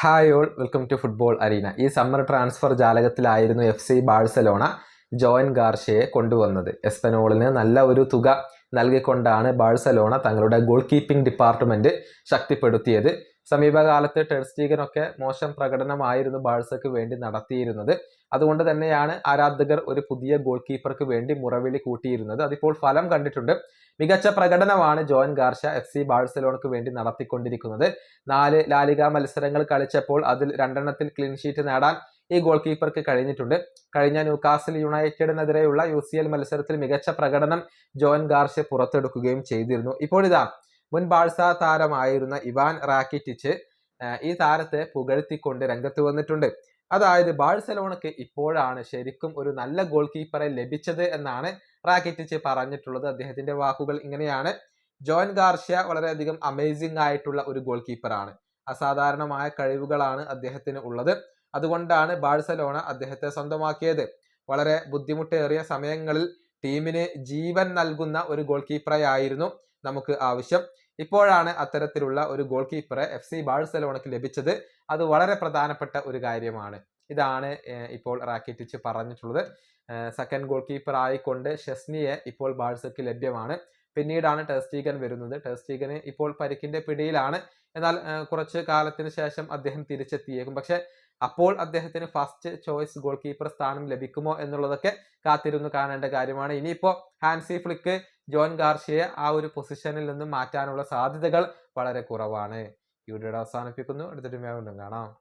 Hi all, welcome to football arena. ഈ summer transfer ജാലകത്തിലായിരുന്നു FC Barcelona Joan ഗാർഷ്യയെ കൊണ്ടുവന്നത്. എസ്പനോളിന് നല്ല ഒരു തുക നൽകിക്കൊണ്ടാണ് ബാഴ്സലോണ തങ്ങളുടെ ഗോൾ കീപ്പിംഗ് ഡിപ്പാർട്ട്മെന്റ് ശക്തിപ്പെടുത്തിയത്. സമീപകാലത്ത് ടെർ സ്റ്റീഗനൊക്കെ മോശം പ്രകടനമായിരുന്നു ബാഴ്സയ്ക്ക് വേണ്ടി നടത്തിയിരുന്നത്. അതുകൊണ്ട് തന്നെയാണ് ആരാധകർ ഒരു പുതിയ ഗോൾ കീപ്പർക്ക് വേണ്ടി മുറവിളി കൂട്ടിയിരുന്നത്. അതിപ്പോൾ ഫലം കണ്ടിട്ടുണ്ട്. മികച്ച പ്രകടനമാണ് ജോയൻ ഗാർഷ്യ FC ബാഴ്സലോണയ്ക്ക് വേണ്ടി നടത്തിക്കൊണ്ടിരിക്കുന്നത്. 4 ലാലിഗ മത്സരങ്ങൾ കളിച്ചപ്പോൾ അതിൽ 2 ക്ലീൻ ഷീറ്റ് നേടാൻ ഈ ഗോൾ കീപ്പർക്ക് കഴിഞ്ഞിട്ടുണ്ട്. കഴിഞ്ഞ ന്യൂകാസിൽ യുണൈറ്റഡിനെതിരെയുള്ള UCL മത്സരത്തിൽ മികച്ച പ്രകടനം ജോയൻ ഗാർഷ്യ പുറത്തെടുക്കുകയും ചെയ്തിരുന്നു. ഇപ്പോഴിതാ മുൻ ബാഴ്സ താരമായിരുന്ന ഇവാൻ റാക്കിറ്റിച്ച് ഈ താരത്തെ പുകഴ്ത്തിക്കൊണ്ട് രംഗത്ത് വന്നിട്ടുണ്ട്. അതായത് ബാഴ്സലോണയ്ക്ക് ഇപ്പോഴാണ് ശരിക്കും ഒരു നല്ല ഗോൾ കീപ്പറെ ലഭിച്ചത് എന്നാണ് റാക്കിറ്റിച്ച് പറഞ്ഞിട്ടുള്ളത്. അദ്ദേഹത്തിന്റെ വാക്കുകൾ ഇങ്ങനെയാണ്: ജോയൻ ഗാർഷ്യ വളരെയധികം അമേസിംഗ് ആയിട്ടുള്ള ഒരു ഗോൾ കീപ്പറാണ്. അസാധാരണമായ കഴിവുകളാണ് അദ്ദേഹത്തിന് ഉള്ളത്. അതുകൊണ്ടാണ് ബാഴ്സലോണ അദ്ദേഹത്തെ സ്വന്തമാക്കിയത്. വളരെ ബുദ്ധിമുട്ടേറിയ സമയങ്ങളിൽ ടീമിന് ജീവൻ നൽകുന്ന ഒരു ഗോൾ കീപ്പറെയായിരുന്നു നമുക്ക് ആവശ്യം. ഇപ്പോഴാണ് അത്തരത്തിലുള്ള ഒരു ഗോൾ കീപ്പറെ FC ബാഴ്സലോണയ്ക്ക് ലഭിച്ചത്. അത് വളരെ പ്രധാനപ്പെട്ട ഒരു കാര്യമാണ്. ഇതാണ് ഇപ്പോൾ റാക്കിറ്റിച്ച് പറഞ്ഞിട്ടുള്ളത്. സെക്കൻഡ് ഗോൾ കീപ്പർ ആയിക്കൊണ്ട് ഷെസ്നിയെ ഇപ്പോൾ ബാഴ്സയ്ക്ക് ലഭ്യമാണ്. പിന്നീടാണ് ടെർ സ്റ്റീഗൻ വരുന്നത്. ടെർ സ്റ്റീഗന് ഇപ്പോൾ പരിക്കിന്റെ പിടിയിലാണ്. എന്നാൽ കുറച്ച് കാലത്തിന് ശേഷം അദ്ദേഹം തിരിച്ചെത്തിയേക്കും. പക്ഷെ അപ്പോൾ അദ്ദേഹത്തിന് ഫസ്റ്റ് ചോയ്സ് ഗോൾ കീപ്പർ സ്ഥാനം ലഭിക്കുമോ എന്നുള്ളതൊക്കെ കാത്തിരുന്ന് കാണേണ്ട കാര്യമാണ്. ഇനിയിപ്പോ ഹാൻസി ഫ്ലിക്ക് ജോയൻ ഗാർഷ്യയെ ആ ഒരു പൊസിഷനിൽ നിന്നും മാറ്റാനുള്ള സാധ്യതകൾ വളരെ കുറവാണ്. ഈ വീഡിയോ അവസാനിപ്പിക്കുന്നു. അടുത്തൊരു വീണ്ടും കാണാം.